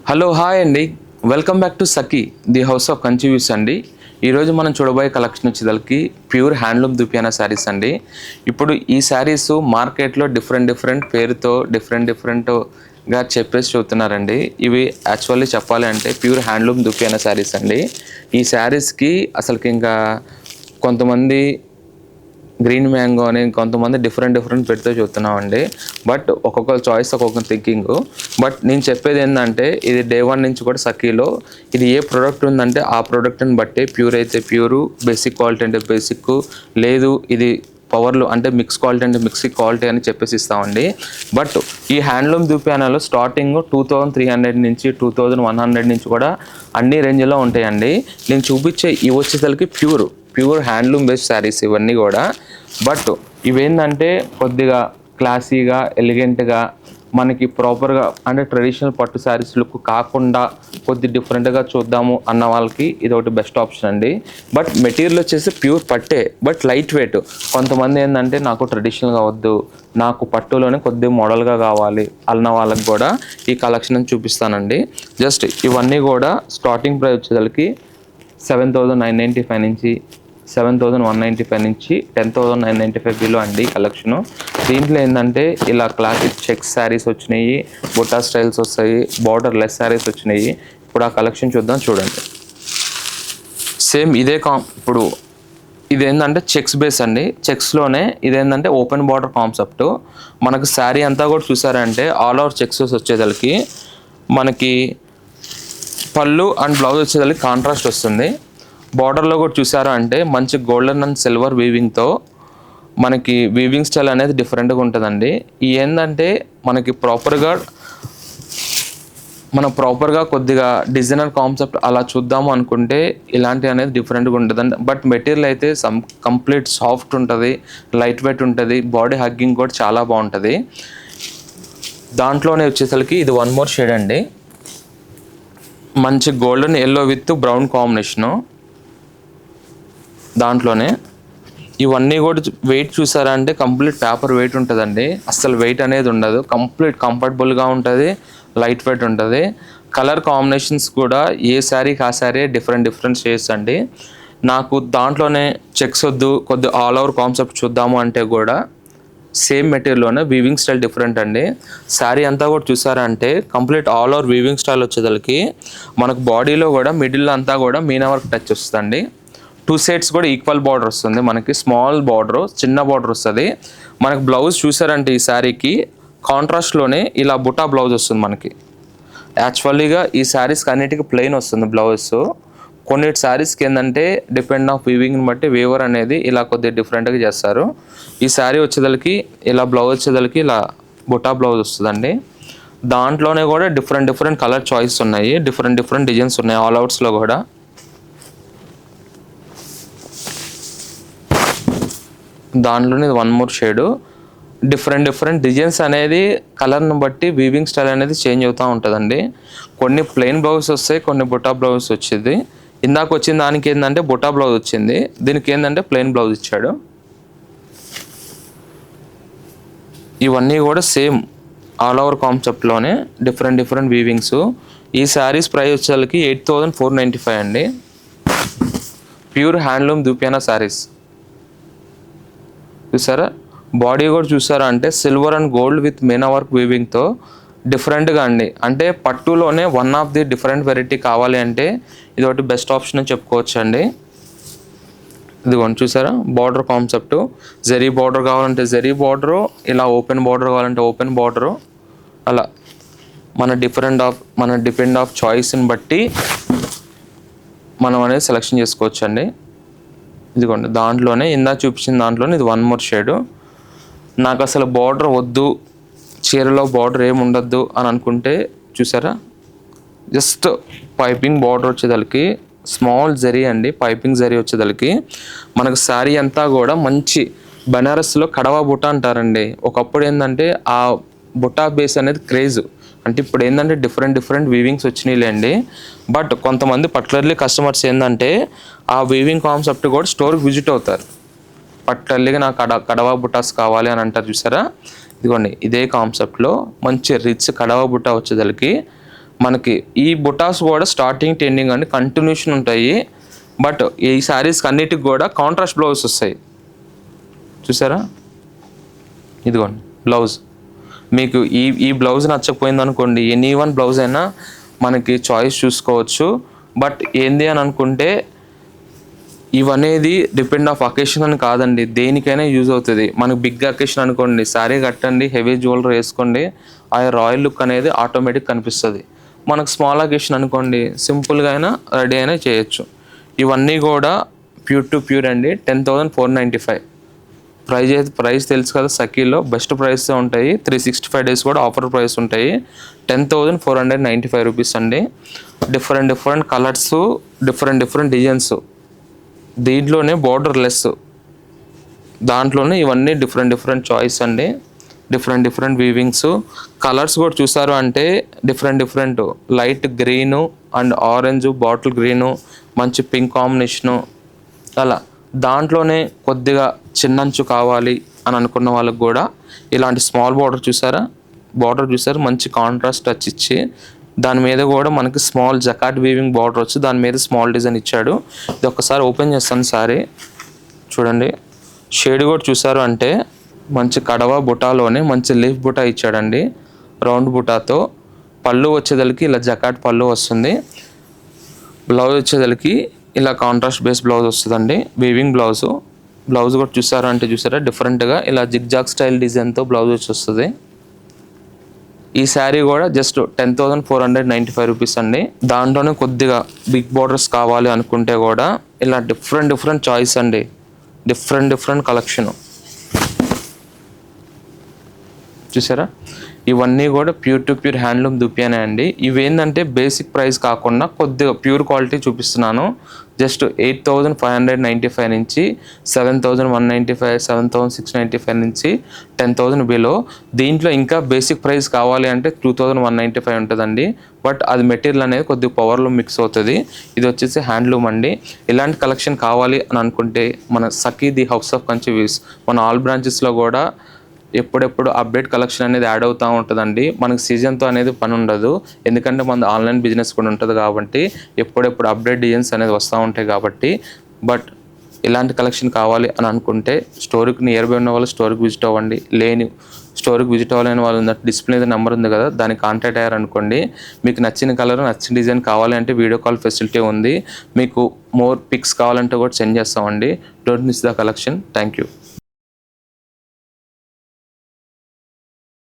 Hello hi అండి. Welcome back to Sakhi the house of Kanchi views అండి. ఈరోజు మనం చూడబోయే కలెక్షన్ వచ్చేసరికి ప్యూర్ హ్యాండ్లూమ్ దుపియానా శారీస్ అండి. ఇప్పుడు ఈ శారీస్ మార్కెట్లో డిఫరెంట్ పేరుతో డిఫరెంట్గా చెప్పేసి చూస్తున్నారండి. ఇవి యాక్చువల్లీ చెప్పాలి అంటే ప్యూర్ హ్యాండ్లూమ్ దుపియానా శారీస్ అండి. ఈ శారీస్కి అసలుకి ఇంకా కొంతమంది గ్రీన్ మ్యాంగో అని కొంతమంది డిఫరెంట్ పెడితే చూస్తున్నామండి. బట్ ఒక్కొక్కరు చాయిస్ ఒక్కొక్క థింకింగ్. బట్ నేను చెప్పేది ఏంటంటే ఇది డే 1 నుంచి కూడా సఖీలో ఇది ఏ ప్రోడక్ట్ ఉందంటే ఆ ప్రోడక్ట్ని బట్టి ప్యూర్ అయితే ప్యూరు, బేసిక్ క్వాలిటీ అంటే బేసిక్, లేదు ఇది పవర్లు అంటే మిక్స్ క్వాలిటీ అంటే మిక్సీ క్వాలిటీ అని చెప్పేసి ఇస్తామండి. బట్ ఈ హ్యాండ్లూమ్ దుపియానాలో స్టార్టింగ్ 2300 నుంచి 2100 నుంచి కూడా అన్ని రేంజ్లో ఉంటాయండి. నేను చూపించే ఈ వచ్చేసరికి ప్యూర్ హ్యాండ్లూమ్ బేస్డ్ శారీస్ ఇవన్నీ కూడా. బట్ ఇవేంటంటే కొద్దిగా క్లాసీగా ఎలిగెంట్గా మనకి ప్రాపర్గా అంటే ట్రెడిషనల్ పట్టు శారీస్ లుక్ కాకుండా కొద్ది డిఫరెంట్గా చూద్దాము అన్న వాళ్ళకి ఇది ఒకటి బెస్ట్ ఆప్షన్ అండి. బట్ మెటీరియల్ వచ్చేసి ప్యూర్ పట్టే, బట్ లైట్ వెయిట్. కొంతమంది ఏంటంటే నాకు ట్రెడిషనల్గా వద్దు, నాకు పట్టులోనే కొద్దిగా మోడల్గా కావాలి అన్న వాళ్ళకి కూడా ఈ కలెక్షన్ చూపిస్తానండి. జస్ట్ ఇవన్నీ కూడా స్టార్టింగ్ ప్రైస్ వచ్చేసరికి 7995 నుంచి 7195 నుంచి 10995 బిలో అండి కలెక్షను. దీంట్లో ఏంటంటే ఇలా క్లాసిక్ చెక్స్ శారీస్ వచ్చినాయి, బుట్టా స్టైల్స్ వస్తాయి, బార్డర్ లెస్ శారీస్ వచ్చినాయి. ఇప్పుడు ఆ కలెక్షన్ చూద్దాం, చూడండి. సేమ్ ఇదే ఇప్పుడు ఇదేంటంటే చెక్స్ బేస్ అండి. చెక్స్లోనే ఇదేంటంటే ఓపెన్ బార్డర్ కాన్సెప్ట్. మనకు శారీ అంతా కూడా చూసారంటే ఆల్ ఓవర్ చెక్స్ వచ్చేసరికి మనకి పళ్ళు అండ్ బ్లౌజ్ వచ్చేసరికి కాంట్రాస్ట్ వస్తుంది. బార్డర్లో కూడా చూసారా అంటే మంచి గోల్డెన్ అండ్ సిల్వర్ వీవింగ్తో మనకి వీవింగ్ స్టైల్ అనేది డిఫరెంట్గా ఉంటుందండి. ఏంటంటే మనకి ప్రాపర్గా కొద్దిగా డిజైనర్ కాన్సెప్ట్ అలా చూద్దాము అనుకుంటే ఇలాంటి అనేది డిఫరెంట్గా ఉంటుందండి. బట్ మెటీరియల్ అయితే కంప్లీట్ సాఫ్ట్ ఉంటుంది, లైట్ వెయిట్ ఉంటుంది, బాడీ హగ్గింగ్ కూడా చాలా బాగుంటుంది. దాంట్లోనే వచ్చేసరికి ఇది వన్ మోర్ షేడ్ అండి. మంచి golden yellow with brown combination. దాంట్లోనే ఇవన్నీ కూడా వెయిట్ చూసారా అంటే కంప్లీట్ పేపర్ వెయిట్ ఉంటుందండి. అస్సలు వెయిట్ అనేది ఉండదు, కంప్లీట్ కంఫర్టబుల్గా ఉంటుంది, లైట్ వెయిట్ ఉంటుంది. కలర్ కాంబినేషన్స్ కూడా ఏ శారీకి ఆ శారీ డిఫరెంట్ షేడ్స్ అండి. నాకు దాంట్లోనే చెక్స్ వద్దు, కొద్ది ఆల్ ఓవర్ కాన్సెప్ట్ చూద్దాము అంటే కూడా సేమ్ మెటీరియల్లోనే వీవింగ్ స్టైల్ డిఫరెంట్ అండి. శారీ అంతా కూడా చూసారా అంటే complete all over weaving style వచ్చేసరికి మనకు బాడీలో కూడా మిడిల్ అంతా కూడా మీనా వర్క్ టచ్ వస్తుందండి. 2 సైడ్స్ కూడా ఈక్వల్ బార్డర్ వస్తుంది. మనకి స్మాల్ బార్డర్, చిన్న బార్డర్ వస్తుంది. మనకి బ్లౌజ్ చూసారంటే ఈ శారీకి కాంట్రాస్ట్లోనే ఇలా బుటా బ్లౌజ్ వస్తుంది మనకి. యాక్చువల్లీగా ఈ శారీస్కి అన్నిటికీ ప్లెయిన్ వస్తుంది బ్లౌజ్. కొన్ని శారీస్కి ఏంటంటే డిపెండ్ ఆఫ్ వీవింగ్ని బట్టి వీవర్ అనేది ఇలా కొద్దిగా డిఫరెంట్గా చేస్తారు. ఈ శారీ వచ్చేదలకి ఇలా బ్లౌజ్ వచ్చేదలకి ఇలా బుటా బ్లౌజ్ వస్తుందండి. దాంట్లోనే కూడా డిఫరెంట్ కలర్ చాయిస్ ఉన్నాయి, డిఫరెంట్ డిజైన్స్ ఉన్నాయి ఆల్ అవుట్స్లో కూడా. దాంట్లోనే one more shade. Different designs అనేది కలర్ని బట్టి వీవింగ్ స్టైల్ అనేది చేంజ్ అవుతూ ఉంటుందండి. కొన్ని ప్లెయిన్ బ్లౌజ్ వస్తాయి, కొన్ని బుటా బ్లౌజ్ వచ్చింది. ఇందాక వచ్చిన దానికి ఏంటంటే బుటా బ్లౌజ్ వచ్చింది, దీనికి ఏంటంటే ప్లెయిన్ బ్లౌజ్ ఇచ్చాడు. ఇవన్నీ కూడా సేమ్ ఆల్ ఓవర్ కాన్సెప్ట్లోనే డిఫరెంట్ వీవింగ్స్. ఈ శారీస్ ప్రైస్ వచ్చేసరికి 8495 అండి. ప్యూర్ హ్యాండ్లూమ్ దుపియానా శారీస్ చూసారా. బాడీ కూడా చూసారా అంటే silver and gold with meena work వీవింగ్తో డిఫరెంట్గా అండి. అంటే పట్టులోనే one of the different variety కావాలి అంటే ఇది ఒకటి బెస్ట్ ఆప్షన్ అని చెప్పుకోవచ్చు అండి. ఇదిగోండి చూసారా బార్డర్ కాన్సెప్ట్. జరీ బార్డర్ కావాలంటే జరీ బార్డరు, ఇలా ఓపెన్ బార్డర్ కావాలంటే ఓపెన్ బార్డరు, అలా మన డిపెండ్ ఆఫ్ చాయిస్ని బట్టి మనం అనేది సెలెక్షన్ చేసుకోవచ్చు అండి. ఇదిగోండి దాంట్లోనే ఇందాక చూపించిన దాంట్లోనే ఇది వన్ మోర్ షేడు. నాకు అసలు బార్డర్ వద్దు, చీరలో బార్డర్ ఏమి ఉండద్దు అని అనుకుంటే చూసారా జస్ట్ పైపింగ్ బార్డర్ వచ్చేదలకి స్మాల్ జరీ అండి. పైపింగ్ జరీ వచ్చేదలకి మనకు శారీ అంతా కూడా మంచి బనారస్లో కడవా బుట్ట అంటారండి. ఒకప్పుడు ఏంటంటే ఆ బుట్టా బేస్ అనేది క్రేజ్. అంటే ఇప్పుడు ఏంటంటే డిఫరెంట్ వీవింగ్స్ వచ్చినాయిలేండి. బట్ కొంతమంది పర్టికులర్లీ కస్టమర్స్ ఏంటంటే ఆ వీవింగ్ కాన్సెప్ట్ కూడా స్టోర్కి విజిట్ అవుతారు. పర్టికులర్లీగా నాకు కడవా బుట్టాస్ కావాలి అని అంటారు చూసారా. ఇదిగోండి ఇదే కాన్సెప్ట్లో మంచి రిచ్ కడవా బుట్ట వచ్చేదలకి మనకి ఈ బుటాస్ కూడా స్టార్టింగ్ ఎండింగ్ అండి కంటిన్యూషన్ ఉంటాయి. బట్ ఈ శారీస్కి అన్నిటికి కూడా కాంట్రాస్ట్ బ్లౌజ్ వస్తాయి. చూసారా, ఇదిగోండి బ్లౌజ్. మీకు ఈ బ్లౌజ్ నచ్చకపోయింది అనుకోండి, ఎనీ వన్ బ్లౌజ్ అయినా మనకి చాయిస్ చూసుకోవచ్చు. బట్ ఏంది అని అనుకుంటే ఇవనేది డిపెండ్ ఆఫ్ అకేషన్ అని కాదండి, దేనికైనా యూజ్ అవుతుంది. మనకు బిగ్ అకేషన్ అనుకోండి, శారీ కట్టండి, హెవీ జ్యువెలరీ వేసుకోండి, ఆ రాయల్ లుక్ అనేది ఆటోమేటిక్ కనిపిస్తుంది. మనకు స్మాల్ అకేషన్ అనుకోండి, సింపుల్గా అయినా రెడీ అయినా చేయొచ్చు. ఇవన్నీ కూడా ప్యూర్ టు ప్యూర్ అండి. 10,495 ప్రైస్ తెలుసు కదా, సఖీలో బెస్ట్ ప్రైస్ ఉంటాయి. 365 డేస్ కూడా ఆఫర్ ప్రైస్ ఉంటాయి. 10,495 రూపీస్ అండి. డిఫరెంట్ కలర్స్, డిఫరెంట్ డిజైన్స్, దీంట్లోనే బార్డర్ లెస్, దాంట్లోనే ఇవన్నీ డిఫరెంట్ చాయిస్ అండి. డిఫరెంట్ వీవింగ్స్, కలర్స్ కూడా చూసారు అంటే different light green and orange, bottle green, మంచి పింక్ కాంబినేషను, అలా దాంట్లోనే కొద్దిగా చిన్నంచు కావాలి అని అనుకున్న వాళ్ళకి కూడా ఇలాంటి స్మాల్ బార్డర్ చూసారు, మంచి కాంట్రాస్ట్ టచ్ ఇచ్చి దాని మీద కూడా మనకి స్మాల్ జకాట్ వీవింగ్ బార్డర్ వచ్చి దాని మీద స్మాల్ డిజైన్ ఇచ్చాడు. ఇది ఒక్కసారి ఓపెన్ చేస్తాను సారీ చూడండి. షేడ్ కూడా చూసారు అంటే మంచి కడవ బుటాలోనే మంచి లీఫ్ బుటా ఇచ్చాడండి, రౌండ్ బుటాతో. పళ్ళు వచ్చేదలికి ఇలా జకాట్ పళ్ళు వస్తుంది. బ్లౌజ్ వచ్చేదలికి ఇలా కాంట్రాస్ట్ బేస్ బ్లౌజ్ వస్తుందండి, వీవింగ్ బ్లౌజ్ కూడా చూసారా డిఫరెంట్గా ఇలా జిగ్జాగ్ స్టైల్ డిజైన్తో బ్లౌజ్ వచ్చి వస్తుంది. ఈ శారీ కూడా జస్ట్ 10,495 రూపీస్ అండి. దాంట్లోనే కొద్దిగా బిగ్ బార్డర్స్ కావాలి అనుకుంటే కూడా ఇలా డిఫరెంట్ చాయిస్ అండి, డిఫరెంట్ కలెక్షన్ చూసారా. ఇవన్నీ కూడా ప్యూర్ టు ప్యూర్ హ్యాండ్లూమ్ దుపియానే అండి. ఇవేంటంటే బేసిక్ ప్రైస్ కాకుండా కొద్దిగా ప్యూర్ క్వాలిటీ చూపిస్తున్నాను. జస్ట్ 8,595 నుంచి 7,195, 7,695 నుంచి 10,000 బిలో. దీంట్లో ఇంకా బేసిక్ ప్రైస్ కావాలి అంటే 2,195 ఉంటుందండి. బట్ అది మెటీరియల్ అనేది కొద్దిగా పవర్లో మిక్స్ అవుతుంది. ఇది వచ్చేసి హ్యాండ్లూమ్ అండి. ఇలాంటి కలెక్షన్ కావాలి అని అనుకుంటే మన Sakhi the house of Kanchi weaves మన ఆల్ బ్రాంచెస్లో కూడా ఎప్పుడెప్పుడు అప్డేట్ కలెక్షన్ అనేది యాడ్ అవుతూ ఉంటుందండి. మనకు సీజన్తో అనేది పని ఉండదు, ఎందుకంటే మన ఆన్లైన్ బిజినెస్ కూడా ఉంటుంది కాబట్టి ఎప్పుడెప్పుడు అప్డేట్ డిజైన్స్ అనేది వస్తూ ఉంటాయి కాబట్టి. బట్ ఇలాంటి కలెక్షన్ కావాలి అని అనుకుంటే స్టోర్కి నియర్ బై ఉన్న వాళ్ళు స్టోర్కి విజిట్ అవ్వండి. స్టోర్కి విజిట్ అవ్వాలని వాళ్ళు డిస్ప్లే నెంబర్ ఉంది కదా, దానికి కాంటాక్ట్ అయ్యారనుకోండి, మీకు నచ్చిన కలర్ నచ్చిన డిజైన్ కావాలి అంటే వీడియో కాల్ ఫెసిలిటీ ఉంది. మీకు మోర్ పిక్స్ కావాలంటే కూడా సెండ్ చేస్తామండి. Don't miss the collection. Thank you.